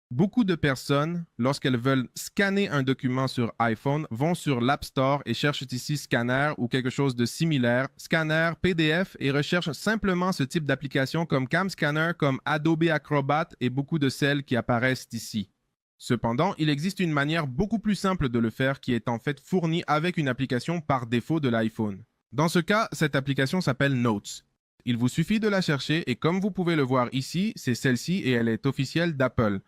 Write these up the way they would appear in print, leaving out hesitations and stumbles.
Beaucoup de personnes, lorsqu'elles veulent scanner un document sur iPhone, vont sur l'App Store et cherchent ici Scanner ou quelque chose de similaire, Scanner, PDF, et recherchent simplement ce type d'application comme CamScanner, comme Adobe Acrobat et beaucoup de celles qui apparaissent ici. Cependant, il existe une manière beaucoup plus simple de le faire qui est en fait fournie avec une application par défaut de l'iPhone. Dans ce cas, cette application s'appelle Notes. Il vous suffit de la chercher et comme vous pouvez le voir ici, c'est celle-ci et elle est officielle d'Apple.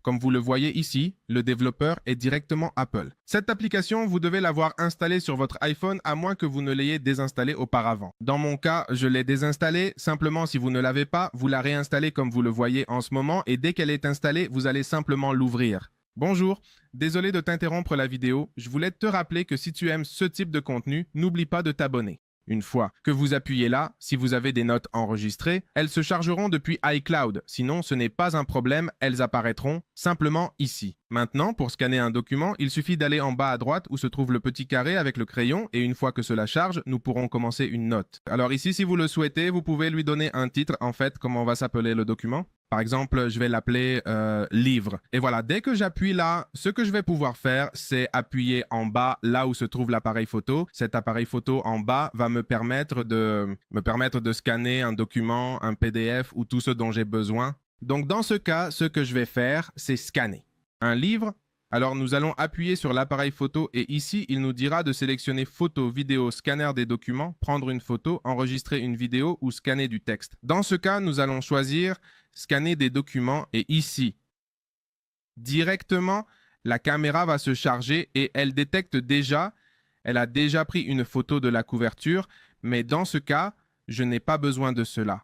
Comme vous le voyez ici, le développeur est directement Apple. Cette application, vous devez l'avoir installée sur votre iPhone à moins que vous ne l'ayez désinstallée auparavant. Dans mon cas, je l'ai désinstallée. Simplement, si vous ne l'avez pas, vous la réinstallez comme vous le voyez en ce moment et dès qu'elle est installée, vous allez simplement l'ouvrir. Bonjour, désolé de t'interrompre la vidéo. Je voulais te rappeler que si tu aimes ce type de contenu, n'oublie pas de t'abonner. Une fois que vous appuyez là, si vous avez des notes enregistrées, elles se chargeront depuis iCloud. Sinon, ce n'est pas un problème, elles apparaîtront simplement ici. Maintenant, pour scanner un document, il suffit d'aller en bas à droite où se trouve le petit carré avec le crayon et une fois que cela charge, nous pourrons commencer une note. Alors ici, si vous le souhaitez, vous pouvez lui donner un titre, en fait, comment va s'appeler le document. Par exemple, je vais l'appeler livre. Et voilà, dès que j'appuie là, ce que je vais pouvoir faire, c'est appuyer en bas, là où se trouve l'appareil photo. Cet appareil photo en bas va me permettre de scanner un document, un PDF ou tout ce dont j'ai besoin. Donc dans ce cas, ce que je vais faire, c'est scanner un livre. Alors nous allons appuyer sur l'appareil photo et ici, il nous dira de sélectionner photo, vidéo, scanner des documents, prendre une photo, enregistrer une vidéo ou scanner du texte. Dans ce cas, nous allons choisir scanner des documents et ici, directement, la caméra va se charger et elle détecte déjà, elle a déjà pris une photo de la couverture, mais dans ce cas, je n'ai pas besoin de cela.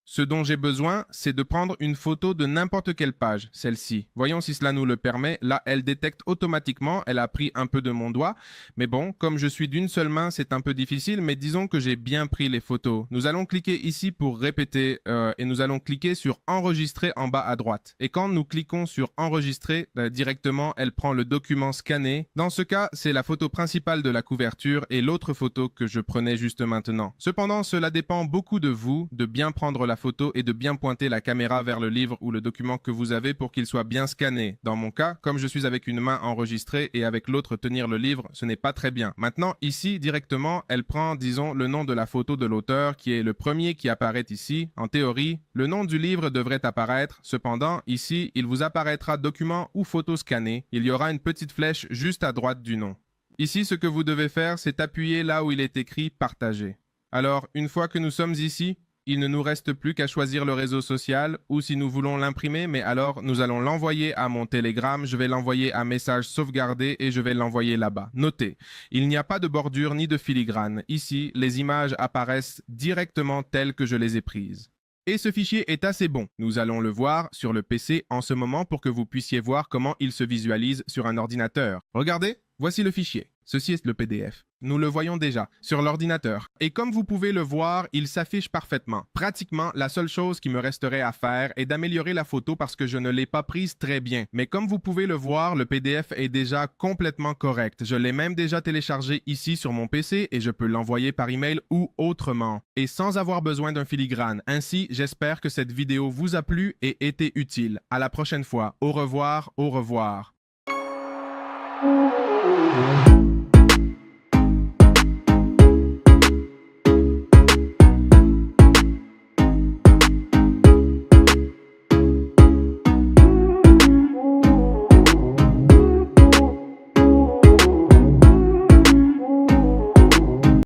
Ce dont j'ai besoin, c'est de prendre une photo de n'importe quelle page, celle-ci. Voyons si cela nous le permet. Là, elle détecte automatiquement, elle a pris un peu de mon doigt. Mais bon, comme je suis d'une seule main, c'est un peu difficile, mais disons que j'ai bien pris les photos. Nous allons cliquer ici pour répéter et nous allons cliquer sur enregistrer en bas à droite. Et quand nous cliquons sur enregistrer, directement, elle prend le document scanné. Dans ce cas, c'est la photo principale de la couverture et l'autre photo que je prenais juste maintenant. Cependant, cela dépend beaucoup de vous, de bien prendre la photo et de bien pointer la caméra vers le livre ou le document que vous avez pour qu'il soit bien scanné. Dans mon cas, comme je suis avec une main enregistrée et avec l'autre tenir le livre, ce n'est pas très bien. Maintenant, ici, directement, elle prend, disons, le nom de la photo de l'auteur qui est le premier qui apparaît ici. En théorie, le nom du livre devrait apparaître. Cependant, ici, il vous apparaîtra document ou photo scanné. Il y aura une petite flèche juste à droite du nom. Ici, ce que vous devez faire, c'est appuyer là où il est écrit « Partager ». Alors, une fois que nous sommes ici, il ne nous reste plus qu'à choisir le réseau social ou si nous voulons l'imprimer, mais alors nous allons l'envoyer à mon Telegram, je vais l'envoyer à message sauvegardé et je vais l'envoyer là-bas. Notez, il n'y a pas de bordure ni de filigrane. Ici, les images apparaissent directement telles que je les ai prises. Et ce fichier est assez bon. Nous allons le voir sur le PC en ce moment pour que vous puissiez voir comment il se visualise sur un ordinateur. Regardez, voici le fichier. Ceci est le PDF. Nous le voyons déjà sur l'ordinateur. Et comme vous pouvez le voir, il s'affiche parfaitement. Pratiquement, la seule chose qui me resterait à faire est d'améliorer la photo parce que je ne l'ai pas prise très bien. Mais comme vous pouvez le voir, le PDF est déjà complètement correct. Je l'ai même déjà téléchargé ici sur mon PC et je peux l'envoyer par email ou autrement. Et sans avoir besoin d'un filigrane. Ainsi, j'espère que cette vidéo vous a plu et été utile. À la prochaine fois. Au revoir, au revoir.